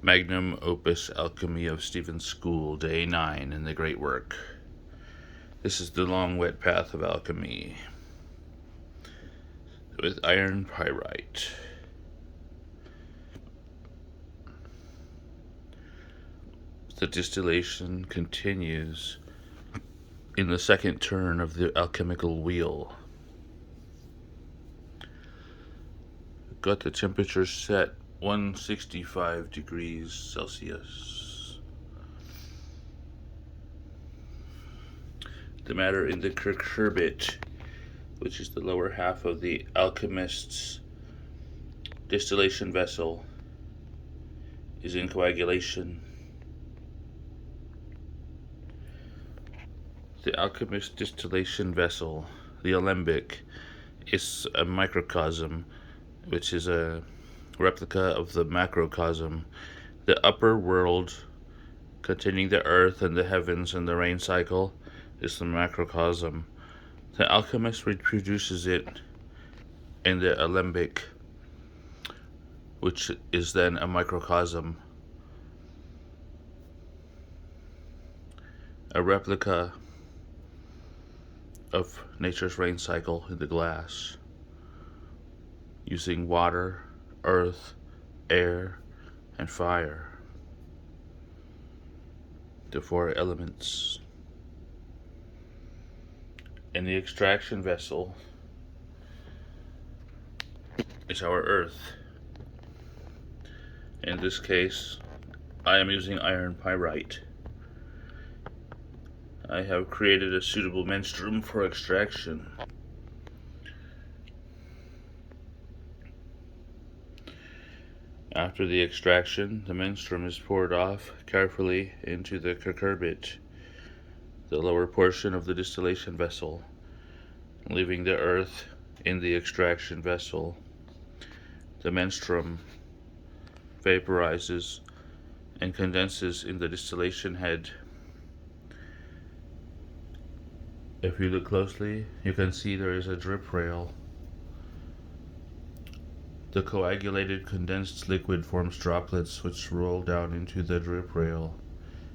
Magnum Opus Alchemy of Stephen's School, Day 9 in the Great Work. This is the long wet path of alchemy with iron pyrite. The distillation continues in the second turn of the alchemical wheel. Got the temperature set 165 degrees Celsius. The matter in the cucurbit, which is the lower half of the alchemist's distillation vessel, is in coagulation. The alchemist's distillation vessel, the alembic, is a microcosm, which is a replica of the macrocosm, the upper world containing the earth and the heavens and the rain cycle is the macrocosm. The alchemist reproduces it in the alembic, which is then a microcosm, a replica of nature's rain cycle in the glass, using water, earth, air, and fire, the four elements. In the extraction vessel is our earth. In this case, I am using iron pyrite. I have created a suitable menstruum for extraction. After the extraction, the menstruum is poured off carefully into the cucurbit, the lower portion of the distillation vessel, leaving the earth in the extraction vessel. The menstruum vaporizes and condenses in the distillation head. If you look closely, you can see there is a drip rail. The coagulated condensed liquid forms droplets which roll down into the drip rail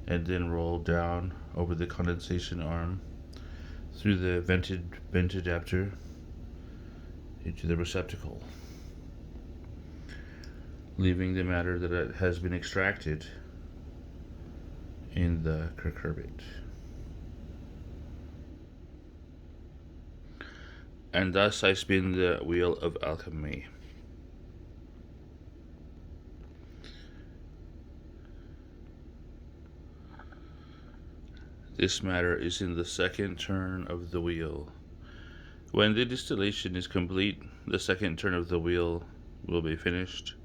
and then roll down over the condensation arm through the vented vent adapter into the receptacle, leaving the matter that has been extracted in the cucurbit. And thus I spin the wheel of alchemy. This matter is in the second turn of the wheel. When the distillation is complete, the second turn of the wheel will be finished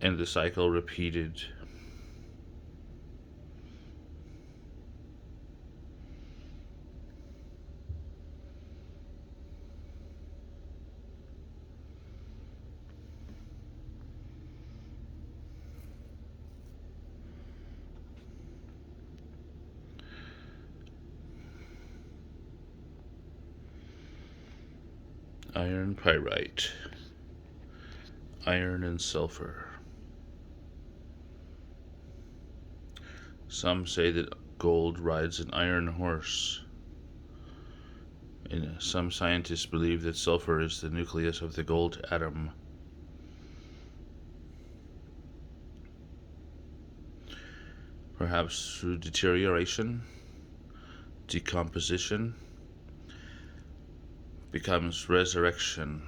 and the cycle repeated. Iron pyrite, iron and sulfur. Some say that gold rides an iron horse. And some scientists believe that sulfur is the nucleus of the gold atom. Perhaps through deterioration, decomposition, becomes resurrection,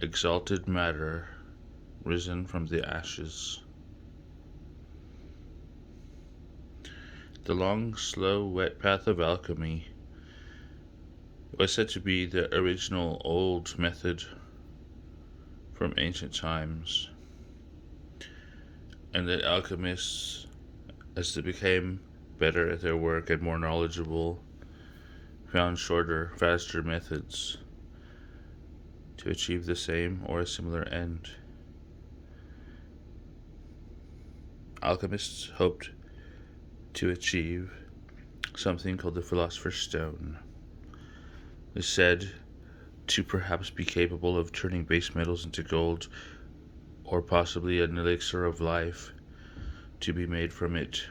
exalted matter risen from the ashes. The long, slow, wet path of alchemy was said to be the original old method from ancient times, and that alchemists, as they became better at their work and more knowledgeable, found shorter, faster methods to achieve the same or a similar end. Alchemists hoped to achieve something called the Philosopher's Stone. It is said to perhaps be capable of turning base metals into gold or possibly an elixir of life to be made from it.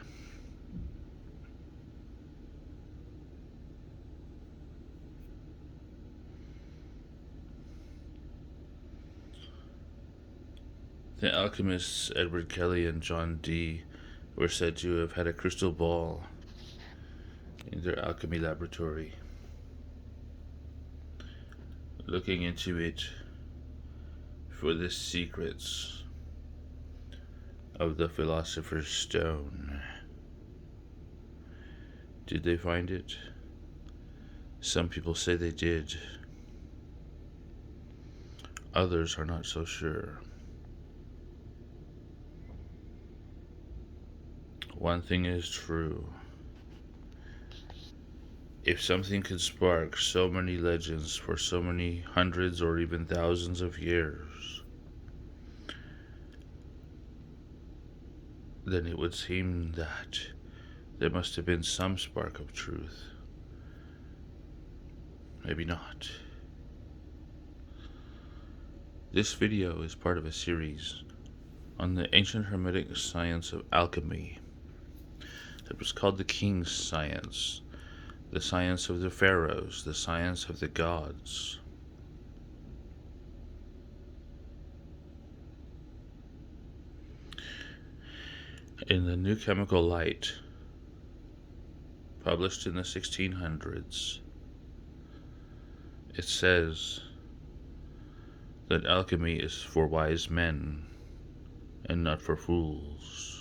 The alchemists Edward Kelly and John Dee were said to have had a crystal ball in their alchemy laboratory, looking into it for the secrets of the philosopher's stone. Did they find it? Some people say they did. Others are not so sure. One thing is true. If something could spark so many legends for so many hundreds or even thousands of years, then it would seem that there must have been some spark of truth. Maybe not. This video is part of a series on the ancient hermetic science of alchemy. It was called the King's Science, the science of the pharaohs, the science of the gods. In the New Chemical Light, published in the 1600s, it says that alchemy is for wise men and not for fools.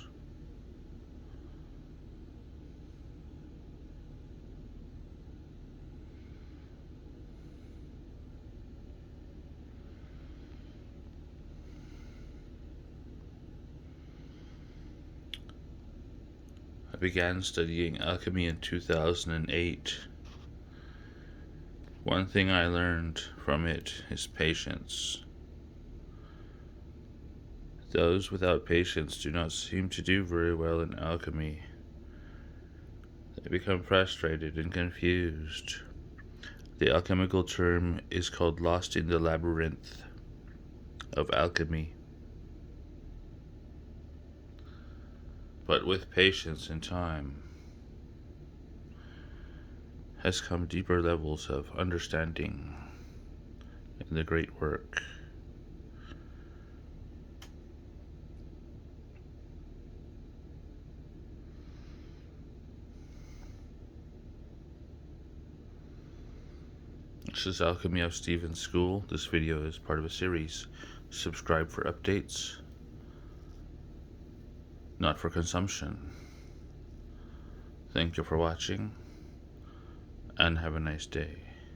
I began studying alchemy in 2008. One thing I learned from it is patience. Those without patience do not seem to do very well in alchemy. They become frustrated and confused. The alchemical term is called lost in the labyrinth of alchemy. But with patience and time has come deeper levels of understanding in the great work. This is Alchemy of Stephen's School. This video is part of a series. Subscribe for updates, not for consumption. Thank you for watching, and have a nice day.